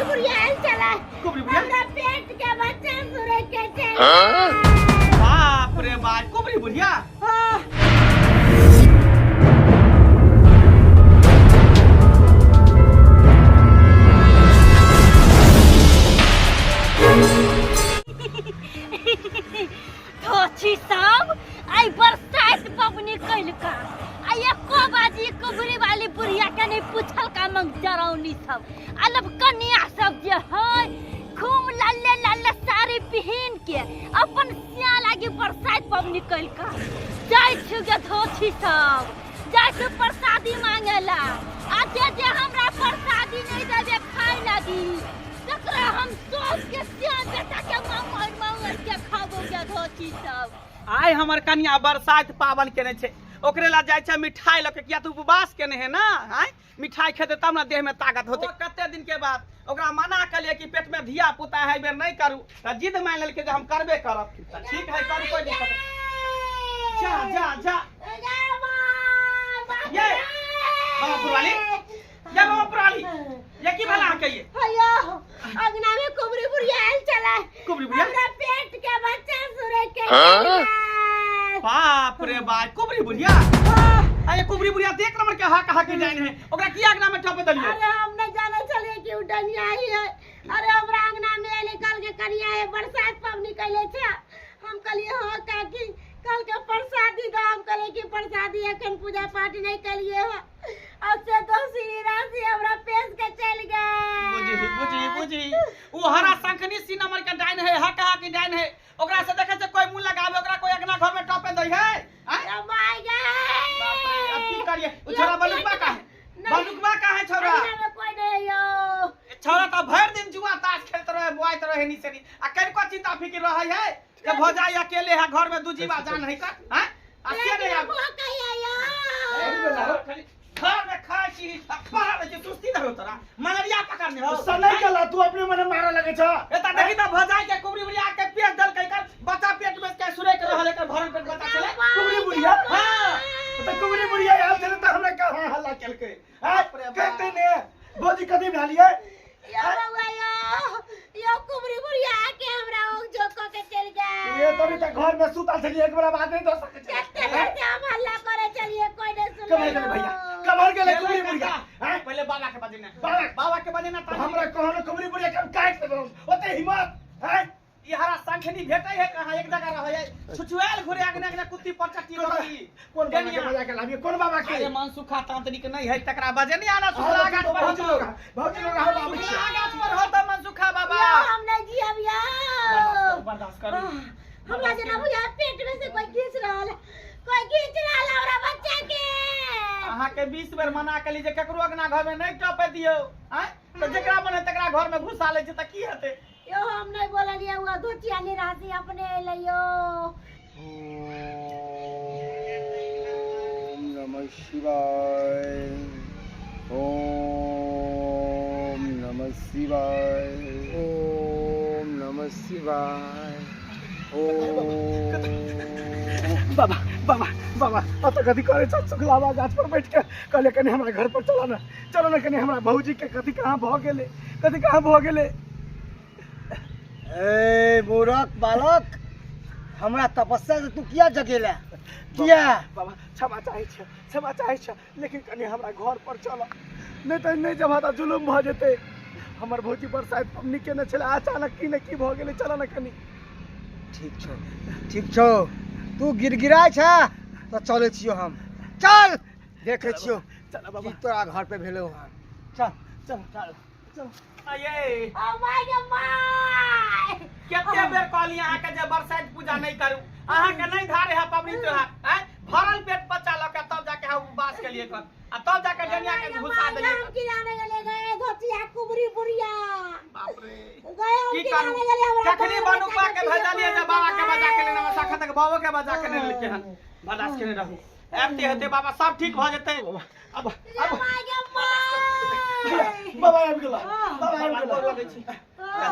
कुबरी बुढ़िया चला कुबरी बुढ़िया हमरा पेट के बच्चा सुरे के चला। बाप रे बाप कुबरी बुढ़िया धोची सब आई बरसात पबनी कइल का आई एको बाजी कुबरी वाली बुढ़िया के नहीं पूछल का मंग जरौनी सब अलब कन्या सब जे है खूब लाले लाले साड़ी पहन के अपन सिया लागी बरसात पबनी कइल का जाय छु गे धोची सब जाय छु प्रसादी मांगेला आ जे हमरा प्रसादी नहीं देबे खाए लागी तकरा हम सोच के सिया बेटा के मांग के खाबो गे धोची सब। आय हमर कन्या बरसात पावन केने छे ओकरे ला जाय छे मिठाई लके किया तू उपवास केने है ना आय मिठाई खेते तब ना देह में ताकत होते कते दिन के बाद ओकरा मना कलिए कि पेट में धिया पुता है बेर नहीं करू त जिद मान लेल के हम करबे करब ठीक है करू कोई दिक्कत जा जा जा ये बाबा पुरवाली ये बाबा पुरवाली ये की भला कहिए अयो अगना में कुबरी बुढ़िया चला कुबरी बुढ़िया हमरा पेट के बच्चा सुरे के बाप रे बाप कुबरी बुढ़िया अरे कुबरी बुढ़िया देख नंबर के हा कहा के जाइन है ओकरा की आगना में ठोप दलियो अरे हम न जाने चले कि उडनिया ही है अरे हमरा आंगना में निकल के कनिया है बरसात पवनी कइले छे हम कहलिए हो काकी कल के प्रसादी दो हम कहले कि प्रसादी एखन पूजा पाठ नहीं कलिए है अब से तो श्री राशि हमरा पेश के चल गए बुझी वो हरा शंखनी सी नंबर के डाइन है हा कहा के डाइन है ओकरा से देखे से कोई मुंह लगावे ओकरा कोई अगना घर में टॉपे दई है ओ माय गॉड बाप रे अब की करिए ओ छोरा बलुकबा का है छोरा कोई नहीं यो छोरा तो भर दिन जुआ ताश खेलत रहे बुआइत रहे निसेनी आ कन को चिंता फिक्र रहै है के भौजाई अकेले है घर में दूजीवा जान है का हैं अके नहीं आब खाली घर में खाए छी पहाड़ में जे सुस्ती न हो तोरा मलेरिया पकड़ने हो सब नहीं चला तू अपने मने मारे लगे छ एता देखी त भौजाई के कुबरी बुढ़िया के पेट दल कई कर बच्चा पेट में के सुरे के रहले के भरल पेट बच्चा चले कुबरी बुढ़िया हां तो कुबरी बुढ़िया यार चले त हमरा का हल्ला केल के कहते ने भौजी कदी भालिए यो कुबरी बुढ़िया के हमरा ओ जोको के चल गए ये तोरी त घर में सुता छली एक बार बात नहीं दो सके कहते हम हल्ला करे चलिए कोई नहीं सुन कमाल गेले भैया कमाल गेले कुबरी बुढ़िया हैं पहले बाबा के बजे ना बाबा के बजे ना हमरा कहनो कुबरी बुढ़िया के काट देबो ओते हिम्मत हैं ई हरा शंखनी भेटै है कहां एक जगह रहै छुछुएल घुरे आगने आगने कुत्ती पर चट्टी रही कौन बाबा के बजा के लाबिए कौन बाबा के अरे मन सुखा तांत्रिक नहीं है तकरा बजे नहीं आना सुखला गाछ पर भौजी लोग हम बाबू सुखला गाछ पर हो त मन सुखा बाबा हम नहीं जी अब बर्दाश्त कर हमरा जना भैया पेट में से कोई खींच रहल हमरा बच्चा के अहाँ के 20 बेर मना कली जे ककरो अगना घर में नहीं टपे दियो हैं तो जेकरा बने तकरा घर में घुसा ले छै त की हेतै यो हम नहीं बोललिए हुआ धोतिया निराशी अपने लइयो ओम नमः शिवाय ओम नमः शिवाय ओम नमः शिवाय बाबा बाबा बाबा अब तो कथी करे छ सुखलावा गाछ पर बैठ के कहले कने हमरा घर पर चलो ना कने हमरा भौजी के कथी कहां भ गेले ए मूर्ख बालक हमरा तपस्या से तू किया जगेला किया बाबा क्षमा चाहे छ लेकिन कने हमरा घर पर चलो नहीं तो नहीं जब त जुलुम भ जेते हमर भौजी पर शायद पमनी के न छले अचानक की न की भ गेले चलो ना कनी ठीक छौ तू गिरगिराय छ तो चले छियो हम चल देखे छियो चल बाबा की तोरा घर पे भेलो चल आये ओ माय गॉड केते बेर कहली अहाँ के जे बरसात पूजा नहीं करू अहाँ के नहीं धारे है पबनी त्योहार हैं भरल पेट बच्चा ल के तब जाके हम उपवास के लिए कर आ तब जाके जनिया के घुसा देलिए हम किराने गले गए धोतिया कुबरी बुढ़िया बाप रे गए हम की किराने करू गले हमरा कखनी बनुपा के भेजलिए जे बाबा के बजा के लेना सखा तक बाबा के बजा के नहीं लेके हन बर्दाश्त के नहीं रहू एते हेते बाबा सब ठीक भ जेते अब माय गॉड बाबा आबि गेला बाबा आबि गेला लगे छी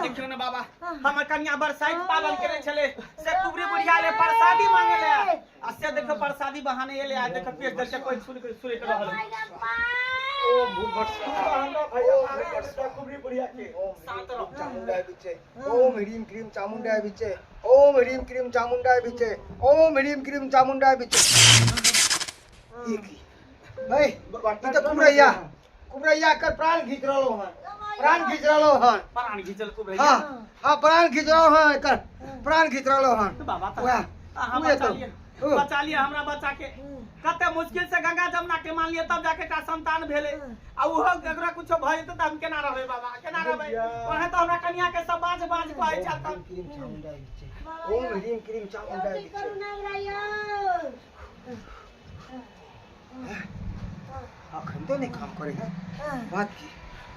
देखियो ने बाबा हमर कन्या बरसात पावन करे छले से कुबरी बुढ़िया ले प्रसादी मांगे ले आ से देखो प्रसादी बहाने एले आ देखो पेट दर से कोई सुर के रहल माय गॉड ओम भूलभट कुबरी बुढ़िया के चामुंडा बिचे ओम ह्रीम क्रीम चामुंडा बिचे ओम ह्रीम क्रीम चामुंडा बिचे ओम ह्रीम क्रीम चामुंडा बिचे भाई ये तो कुबरैया कर प्राण खींच रहलो हन प्राण खींच रहलो हन प्राण घिचल खूब रही हां हां प्राण खींच रहलो हन कर प्राण खींच रहलो हन बाबा वाह अहाँ बचा लिए हमरा बच्चा के कते मुश्किल से गंगा जमुना के मान लिए तब जाके का संतान भेले आ उहो अगर कुछ भ जेते त हम केना रहबे बाबा केना रहबे ओहे तो हमरा कन्या के सब बाज बाज कहै चलता क्रीम चामुंडा बिचे ओम ह्रीम क्रीम चामुंडा बिचे अखन तो नहीं काम करे हैं बात की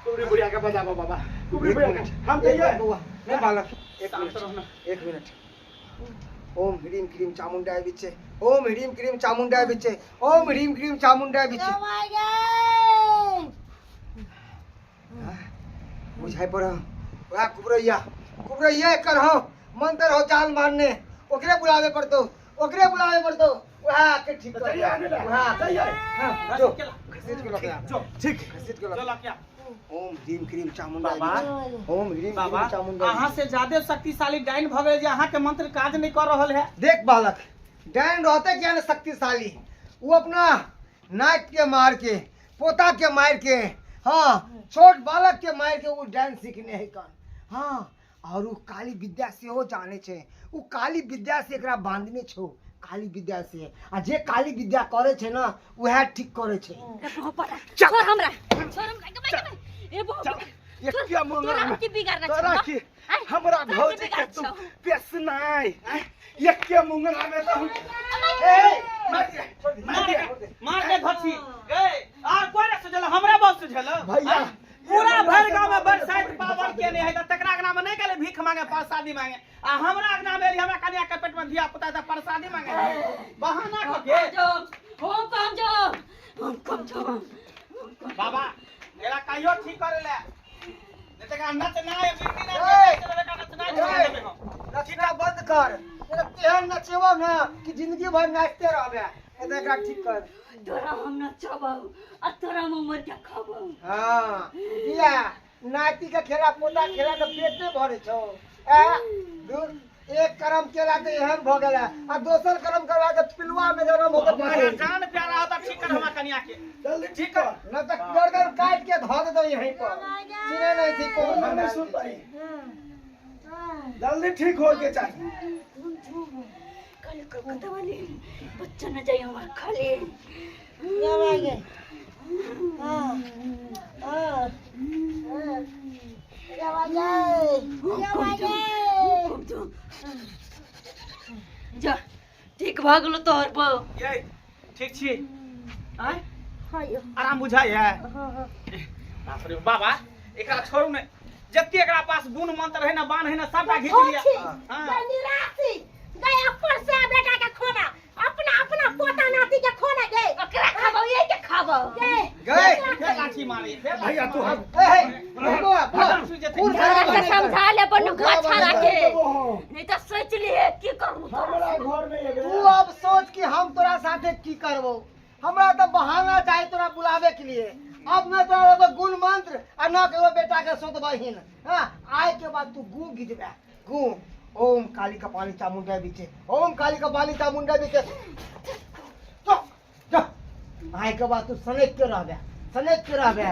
कुबरी बुढ़िया के बजाबो बाबा कुबरी बुढ़िया हम कहिए नहीं बालक एक मिनट ओम ह्रीम क्रीम चामुंडा बिचे ओम ह्रीम क्रीम चामुंडा बिचे ओम ह्रीम क्रीम चामुंडा बिचे बुझाई पड़ वाह कुबरैया कर हो मंत्र हो जान मारने ओकरे बुलावे पड़तो वाह के ठीक कर हां जो घसीट के लगे ठीक घसीट के चलो लगे क्या ओम ह्रीम क्रीम चामुंडा बाबा ओम ह्रीम बाबा क्रीम चामुंडा अहाँ से ज्यादा शक्तिशाली डाइन भ गए जे अहाँ के मंत्र काज नहीं कर रहल है देख बालक डायन रहते क्या न शक्तिशाली वो अपना नाक के मार के पोता के मार के हाँ छोट बालक के मार के वो डायन सीखने है कान हाँ और वो काली विद्या से हो जाने छे वो काली विद्या से एकरा बांधने छो काली विद्या से आ जे काली विद्या करे छे ना वह ठीक करे छे छोड़ हमरा ए बहुत एक क्या तोरा की बिगाड़ना तोरा की हमरा भौजी के तू पेसनाई एक के मुंगला में तो मार दे घसी ए आ कोई न सुझल हमरा बहुत सुझल भैया पूरा भर गांव में बरसात पावन के नहीं है त तकरा गना में नहीं गेले भीख मांगे प्रसादी मांगे आ हमरा गना में हमरा कन्या के पेट में धिया पुता त प्रसादी मांगे बहाना क के हम कम जो बाबा एला कहियो ठीक करेला नहीं त का नच ना है बिरती ना नचना बंद कर तेहन नचेबो ना कि जिंदगी भर नाचते रहबे एते एकरा ठीक कर तोरा हम नचबौ आ तोरा हम मर के खाबौ हाँ दिया नाती का खेला पोता खेला तो पेट में भरे छो एक कर्म केला तो एहन भ गेला आ दोसर कर्म करवा के पिलुआ में जन्म हो हमारा जान प्यारा होता ठीक कर हमरा कन्या के जल्दी ठीक कर न तो गर्दन काट के धो दे यहीं पर सुने नहीं थी को नहीं सुन पाई जल्दी ठीक हो के चाहिए कल कलकत्ता वाली बच्चा न जाए हमार खाली जा ठीक भ गेलो तोहर पर ये ठीक छी आय आराम बुझाय है बाप रे बाबा एकरा छोड़ू ने जत्ते एकरा पास गुण मंत्र है ना बाण है ना सबटा घीच लिया हां निराशी गया पर से बेटा के खोना अपना अपना पोता नाती के खोना गए ओकरा खाबो ये के खाबो गए फिर लाठी मारे फिर भैया तू हम समझा ले बनु गाछा रखे नहीं तो सोच लिए की करू हमरा घर में ये तू अब सोच कि हम तोरा साथे की करबो हमरा तो बहाना चाहिए तोरा बुलावे के लिए अब न तोरा तो गुण मंत्र आ न के बेटा के सोतबहिन हां आए के बाद तू गू गिजबे गू ओम काली कपाली चामुंडा बिचे ओम काली कपाली चामुंडा बिचे तो आए के बाद तू सनेक के रहबे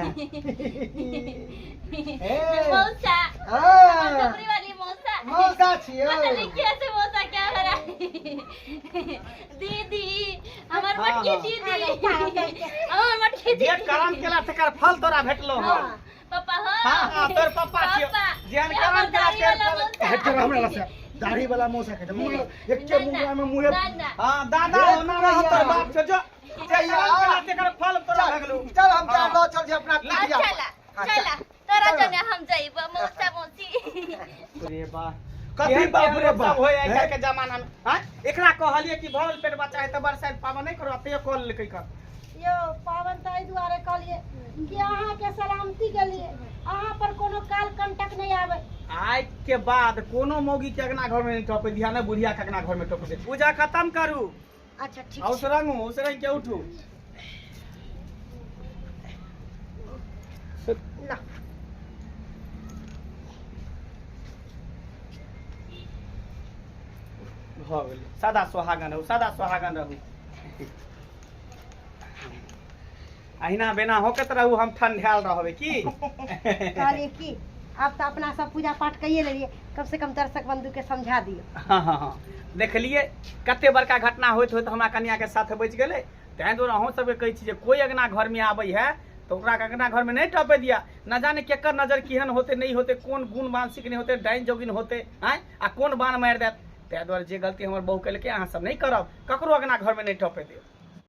मौसा हां सबरी वाली मौसा मौसा छियो पता नहीं कैसे मौसा क्या हो रहा है दीदी हमार मटकी दीदी हमार मटकी जे कर्म केला तकर फल तोरा भेटलो हो पापा हो हां तोर पप्पा छियो जेहन कर्म केला तेर फल हेटर हमरा से दाढ़ी वाला मौसा के एक के मुंगला में मुंह हां दादा होना रह तोर बाप छो जो तेकर फल तोरा भेगलो चल हम जा लो चल जे अपना चला चला तोरा जने हम जाइबो मौसा मौसी रे बा कथी बाप रे बाप होय आइ काल के जमाना में हां एकरा कहलिए कि भरल पेट बच्चा है त बरसात पावन नहीं करो ते कॉल लेके कर यो पावन ताई द्वारे कहलिए कि अहाँ के सलामती के लिए अहाँ पर कोनो काल कंटक नहीं आवे आज के बाद कोनो मौगी के अगना घर में नहीं टपे दिया ना बुढ़िया के अगना घर में टपे पूजा खत्म करू अच्छा ठीक औसरंग के उठू ला भऽ गेलै सदा सुहागन रहू सदा सुहागन रहू अहिना बेना होकत रहू हम ठंडायल रहबै की कहलिए कि आप तो अपना सब पूजा पाठ कइए लेलिए कम से कम दर्शक बंधु के समझा दियो हाँ हाँ हाँ देखलिए कते बड़का घटना होइत होइत हमरा कन्या के साथ बचि गेलै तैं दुआरे अहूँ सबके कहै छी जे कोई अगना घर में आबै है तो ओकरा अगना घर में नहीं टपे दिया न जाने केकर नजर केहन होते नहीं होते कोन गुण मानसिक नहीं होते डाइन जोगिन होते आय आ कोन बाण मारि देत तैं दुआरे जे गलती हमर बहू केलकै अहाँ सब नहीं करब ककरो अगना घर में नहीं टपे देब